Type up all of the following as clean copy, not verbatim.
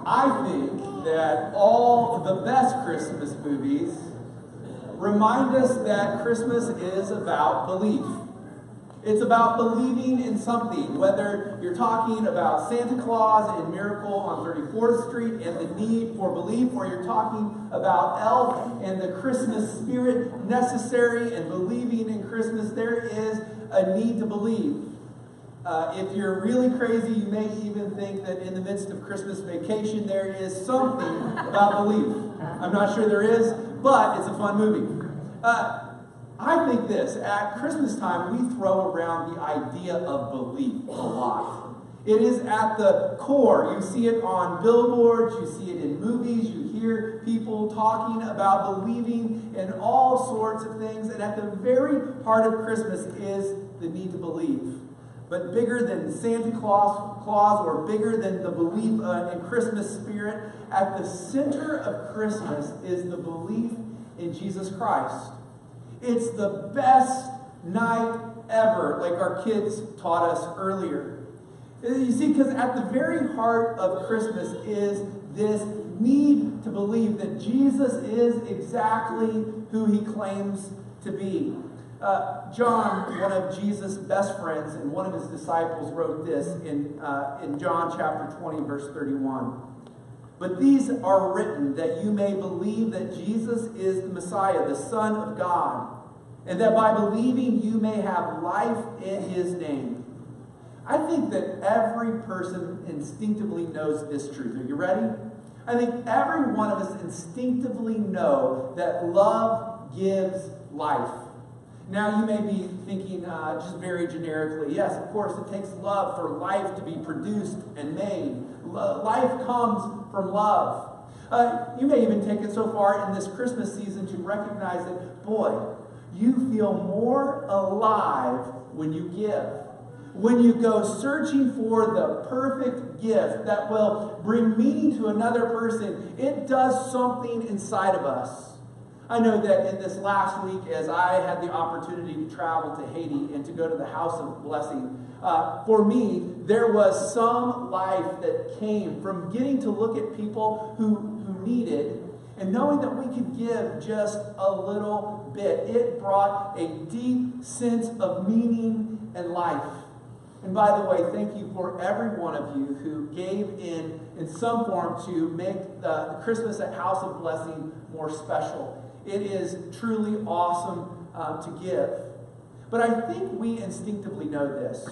I think that all the best Christmas movies remind us that Christmas is about belief. It's about believing in something, whether you're talking about Santa Claus and Miracle on 34th Street and the need for belief, or you're talking about Elf and the Christmas spirit necessary and believing in Christmas. There is a need to believe. If you're really crazy, you may even think that in the midst of Christmas vacation, there is something about belief. I'm not sure there is, but it's a fun movie. I think this, at Christmas time, we throw around the idea of belief a lot. It is at the core. You see it on billboards, you see it in movies, you hear people talking about believing in all sorts of things, and at the very heart of Christmas is the need to believe. But bigger than Santa Claus or bigger than the belief in Christmas spirit, at the center of Christmas is the belief in Jesus Christ. It's the best night ever, like our kids taught us earlier. You see, because at the very heart of Christmas is this need to believe that Jesus is exactly who he claims to be. John, one of Jesus' best friends and one of his disciples, wrote this in John chapter 20, verse 31. But these are written that you may believe that Jesus is the Messiah, the Son of God, and that by believing you may have life in his name. I think that every person instinctively knows this truth. Are you ready? I think every one of us instinctively know that love gives life. Now, you may be thinking just very generically, yes, of course, it takes love for life to be produced and made. Life comes from love. You may even take it so far in this Christmas season to recognize that, boy, you feel more alive when you give. When you go searching for the perfect gift that will bring meaning to another person, it does something inside of us. I know that in this last week, as I had the opportunity to travel to Haiti and to go to the House of Blessing, for me, there was some life that came from getting to look at people who needed, and knowing that we could give just a little bit. It brought a deep sense of meaning and life. And by the way, thank you for every one of you who gave in some form to make the Christmas at House of Blessing more special. It is truly awesome to give. But I think we instinctively know this,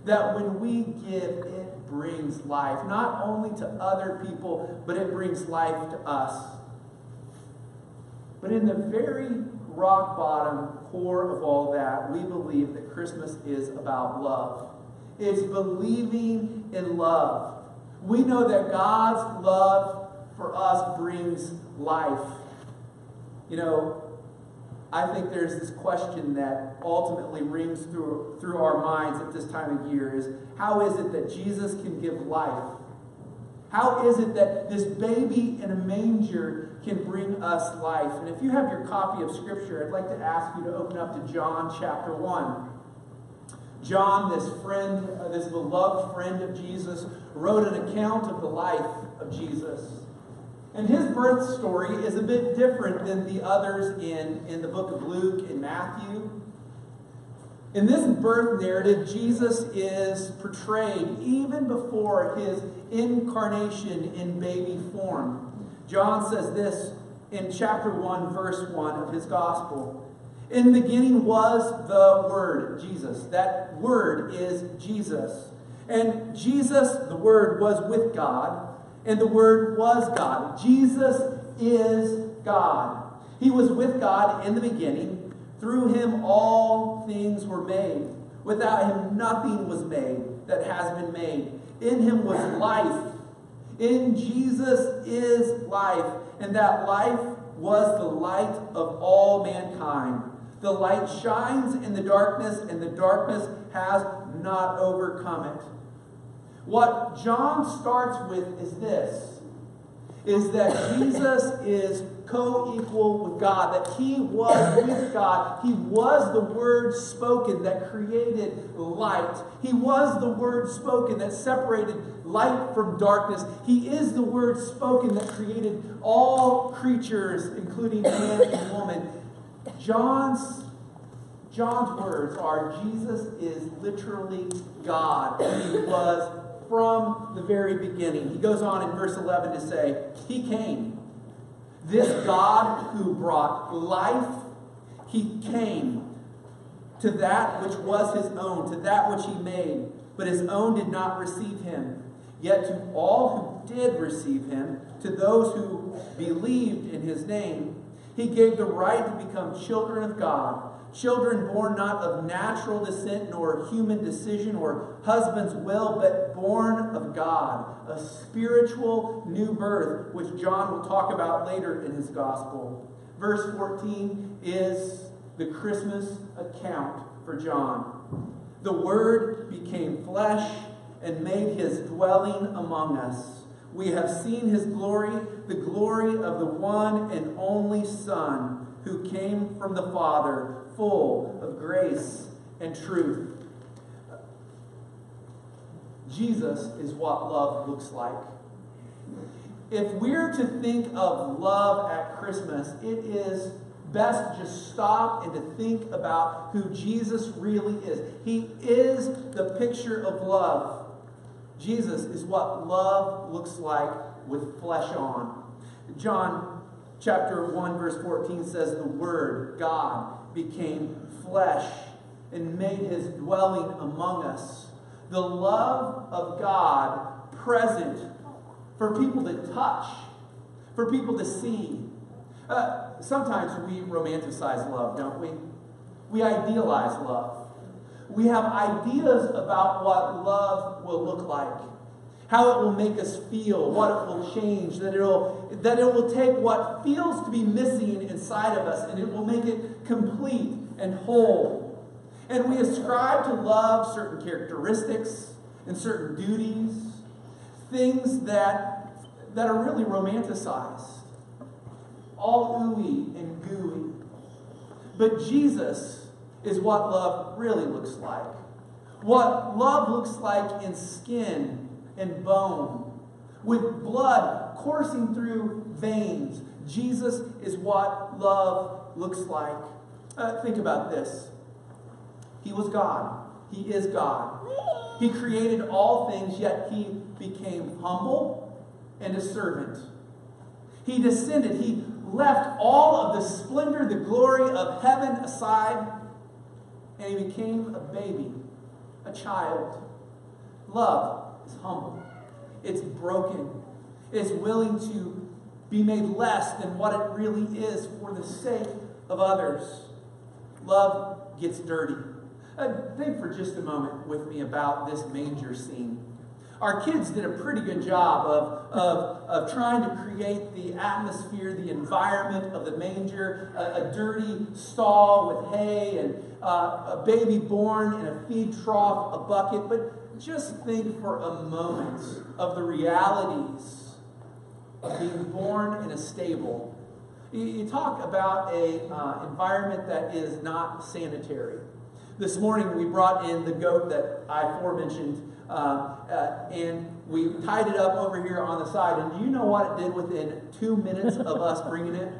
that when we give, it brings life, not only to other people, but it brings life to us. But in the very rock bottom core of all that, we believe that Christmas is about love. It's believing in love. We know that God's love for us brings life. You know, I think there's this question that ultimately rings through our minds at this time of year is, how is it that Jesus can give life? How is it that this baby in a manger can bring us life? And if you have your copy of Scripture, I'd like to ask you to open up to John chapter 1. John, this friend, this beloved friend of Jesus, wrote an account of the life of Jesus. And his birth story is a bit different than the others in the book of Luke and Matthew. In this birth narrative, Jesus is portrayed even before his incarnation in baby form. John says this in chapter 1, verse 1 of his gospel. In the beginning was the Word, Jesus. That Word is Jesus. And Jesus, the Word, was with God, and the Word was God. Jesus is God. He was with God in the beginning. Through him all things were made. Without him nothing was made that has been made. In him was life. In Jesus is life. And that life was the light of all mankind. The light shines in the darkness, and the darkness has not overcome it. What John starts with is this. is that Jesus is co-equal with God, that he was with God. He was the Word spoken that created light. He was the Word spoken that separated light from darkness. He is the Word spoken that created all creatures, including man and woman. John's words are, Jesus is literally God. He was from the very beginning. He goes on in verse 11 to say, he came. This God who brought life, he came to that which was his own, to that which he made, but his own did not receive him. Yet to all who did receive him, to those who believed in his name, he gave the right to become children of God. Children born not of natural descent, nor human decision, or husband's will, but born of God. A spiritual new birth, which John will talk about later in his gospel. Verse 14 is the Christmas account for John. The Word became flesh and made his dwelling among us. We have seen his glory, the glory of the one and only Son, who came from the Father, full of grace and truth. Jesus is what love looks like. If we're to think of love at Christmas, it is best to just stop and to think about who Jesus really is. He is the picture of love. Jesus is what love looks like with flesh on. John chapter 1 verse 14 says, the Word, God, became flesh and made his dwelling among us. The love of God present for people to touch, for people to see. Sometimes we romanticize love, don't we? We idealize love. We have ideas about what love will look like, how it will make us feel, what it will change, that it will take what feels to be missing inside of us and it will make it complete and whole. And we ascribe to love certain characteristics and certain duties, things that are really romanticized, all ooey and gooey. But Jesus is what love really looks like. What love looks like in skin and bone, with blood coursing through veins. Jesus is what love looks like. Think about this. He was God. He is God. He created all things, yet he became humble and a servant. He descended. He left all of the splendor, the glory of heaven aside, and he became a baby, a child. Love is humble. It's broken. It's willing to be made less than what it really is for the sake of others. Love gets dirty. Think for just a moment with me about this manger scene. Our kids did a pretty good job of trying to create the atmosphere, the environment of the manger, a dirty stall with hay and a baby born in a feed trough, a bucket. But just think for a moment of the realities of being born in a stable. You talk about an environment that is not sanitary. This morning we brought in the goat that I aforementioned, and we tied it up over here on the side. And do you know what it did within 2 minutes of us bringing it?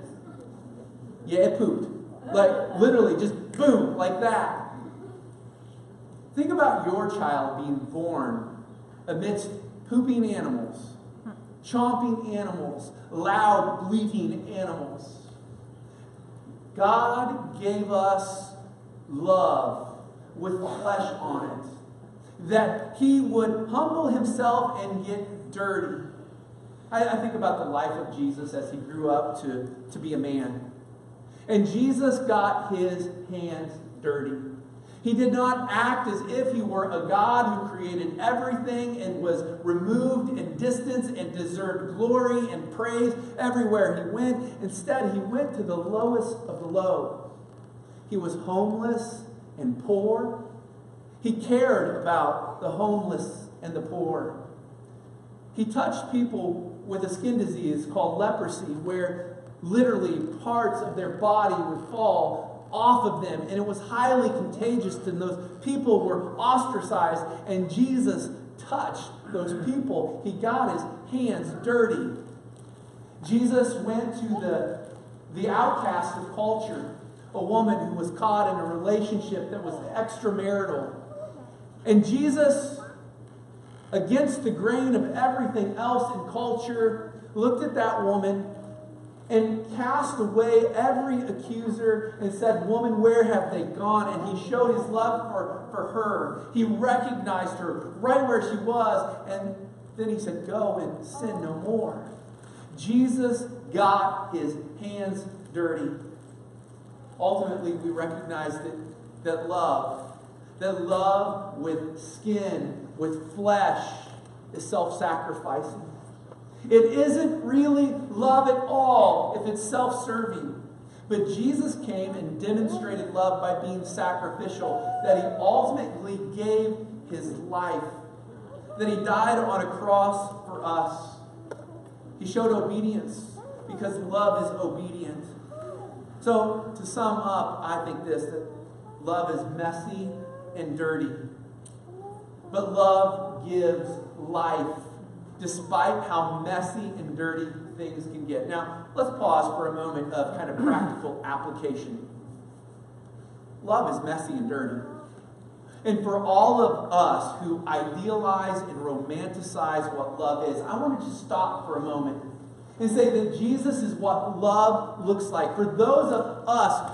Yeah, it pooped. Like, literally, just boom, like that. Think about your child being born amidst pooping animals, chomping animals, loud, bleating animals. God gave us love with flesh on it, that he would humble himself and get dirty. I think about the life of Jesus as he grew up to be a man. And Jesus got his hands dirty. He did not act as if he were a God who created everything and was removed in distance and deserved glory and praise everywhere he went. Instead, he went to the lowest of the low. He was homeless and poor. He cared about the homeless and the poor. He touched people with a skin disease called leprosy, where literally parts of their body would fall off of them, and it was highly contagious, and those people were ostracized, and Jesus touched those people. He got his hands dirty. Jesus went to the outcast of culture, a woman who was caught in a relationship that was extramarital. And Jesus, against the grain of everything else in culture, looked at that woman and cast away every accuser and said, "Woman, where have they gone?" And he showed his love for her. He recognized her right where she was. And then he said, "Go and sin no more." Jesus got his hands dirty. Ultimately, we recognize that love with skin, with flesh, is self-sacrificing. It isn't really love at all if it's self-serving. But Jesus came and demonstrated love by being sacrificial, that he ultimately gave his life, that he died on a cross for us. He showed obedience because love is obedient. So, to sum up, I think that love is messy and dirty. But love gives life, despite how messy and dirty things can get. Now, let's pause for a moment of kind of practical application. Love is messy and dirty. And for all of us who idealize and romanticize what love is, I want to just stop for a moment and say that Jesus is what love looks like. For those of us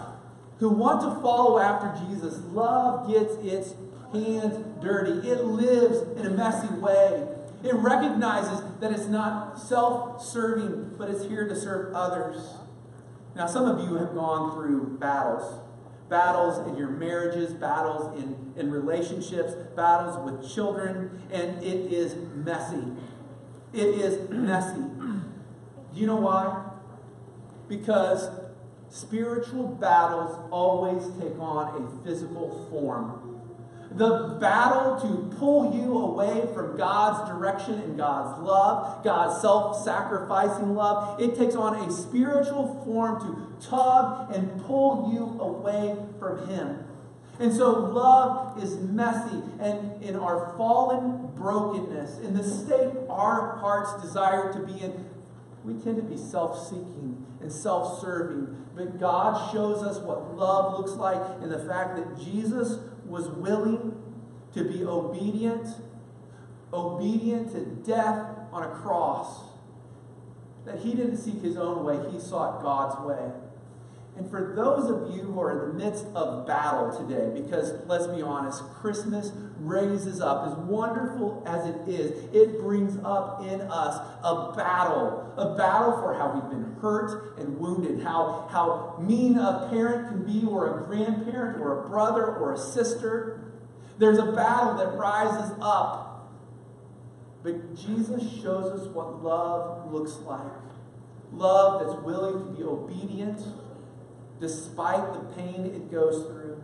who want to follow after Jesus, love gets its hands dirty. It lives in a messy way. It recognizes that it's not self-serving, but it's here to serve others. Now, some of you have gone through battles. Battles in your marriages, battles in relationships, battles with children, and it is messy. It is messy. Do you know why? Because spiritual battles always take on a physical form. The battle to pull you away from God's direction and God's love, God's self-sacrificing love, it takes on a spiritual form to tug and pull you away from Him. And so love is messy, and in our fallen brokenness, in the state our hearts desire to be in, we tend to be self-seeking and self-serving. But God shows us what love looks like in the fact that Jesus was willing to be obedient to death on a cross. That he didn't seek his own way, he sought God's way. And for those of you who are in the midst of battle today, because let's be honest, Christmas raises up, as wonderful as it is, it brings up in us a battle for how we've been hurt and wounded, how mean a parent can be, or a grandparent, or a brother, or a sister. There's a battle that rises up. But Jesus shows us what love looks like. Love that's willing to be obedient despite the pain it goes through.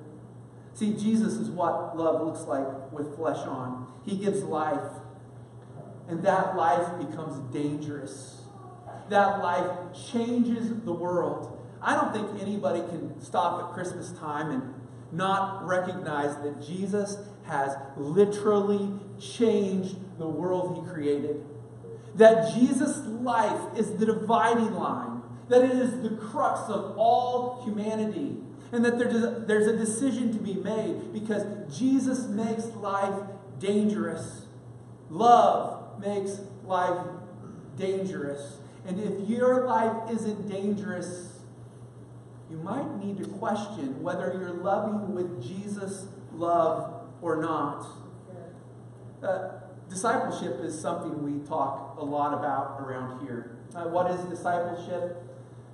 See, Jesus is what love looks like with flesh on. He gives life. And that life becomes dangerous. That life changes the world. I don't think anybody can stop at Christmas time and not recognize that Jesus has literally changed the world he created. That Jesus' life is the dividing line. That it is the crux of all humanity. And that there's a decision to be made, because Jesus makes life dangerous. Love makes life dangerous. And if your life isn't dangerous, you might need to question whether you're loving with Jesus' love or not. Discipleship is something we talk a lot about around here. What is discipleship?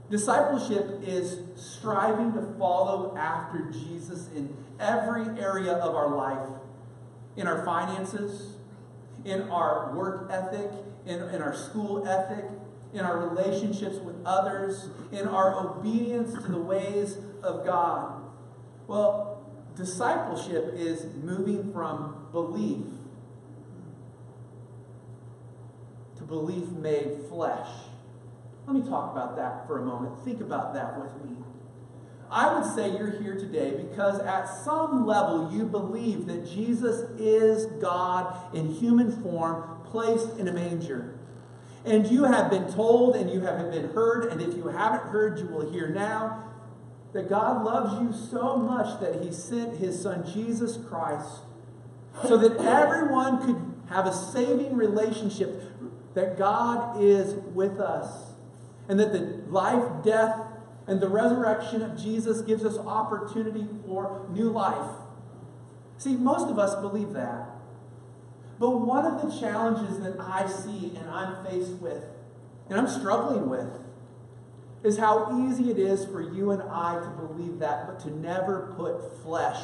Discipleship is striving to follow after Jesus in every area of our life. In our finances, in our work ethic, in our school ethic, in our relationships with others, in our obedience to the ways of God. Well, discipleship is moving from belief to belief made flesh. Let me talk about that for a moment. Think about that with me. I would say you're here today because at some level you believe that Jesus is God in human form, placed in a manger. And you have been told and you have been heard, and if you haven't heard, you will hear now, that God loves you so much that he sent his son Jesus Christ so that everyone could have a saving relationship, that God is with us, and that the life, death, and the resurrection of Jesus gives us opportunity for new life. See, most of us believe that. But one of the challenges that I see and I'm faced with, and I'm struggling with, is how easy it is for you and I to believe that, but to never put flesh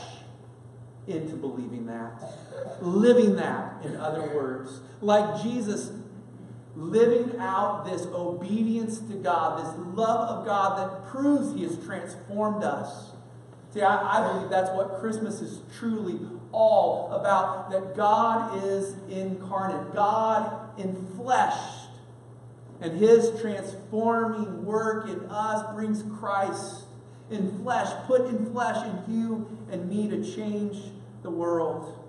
into believing that. Living that, in other words. Like Jesus living out this obedience to God, this love of God that proves he has transformed us. See, I believe that's what Christmas is truly all about, that God is incarnate, God enfleshed, and his transforming work in us brings Christ in flesh, put in flesh in you and me to change the world.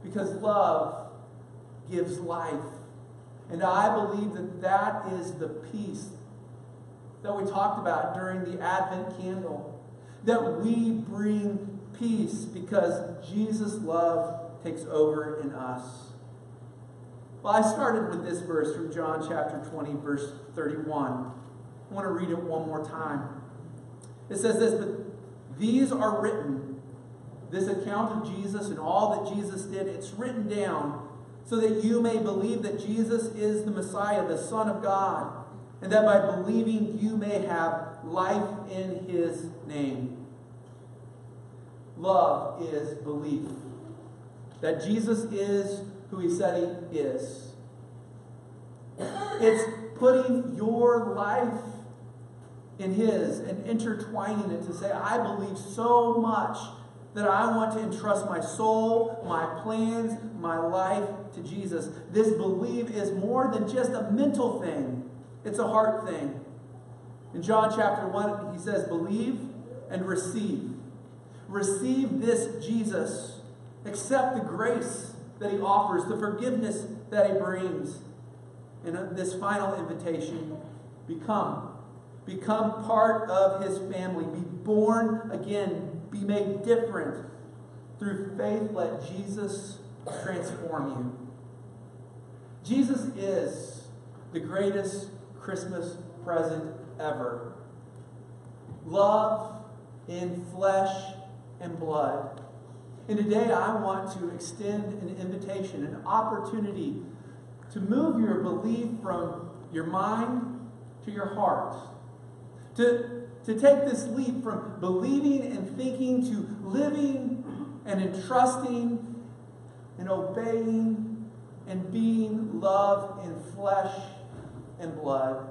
Because love gives life. And I believe that that is the peace that we talked about during the Advent candle. That we bring peace because Jesus' love takes over in us. Well, I started with this verse from John chapter 20, verse 31. I want to read it one more time. It says this, "But these are written," this account of Jesus and all that Jesus did, it's written down so that you may believe that Jesus is the Messiah, the Son of God, and that by believing you may have life in his name. Love is belief. That Jesus is who he said he is. It's putting your life in his and intertwining it to say, I believe so much that I want to entrust my soul, my plans, my life to Jesus. This belief is more than just a mental thing. It's a heart thing. In John chapter 1, he says, believe and receive. Receive this Jesus. Accept the grace that he offers, the forgiveness that he brings. And this final invitation, become part of his family. Be born again. Be made different. Through faith, let Jesus transform you. Jesus is the greatest Christmas present ever. Love in flesh and blood. And today I want to extend an invitation, an opportunity to move your belief from your mind to your heart. To take this leap from believing and thinking to living and entrusting and obeying and being love in flesh and blood.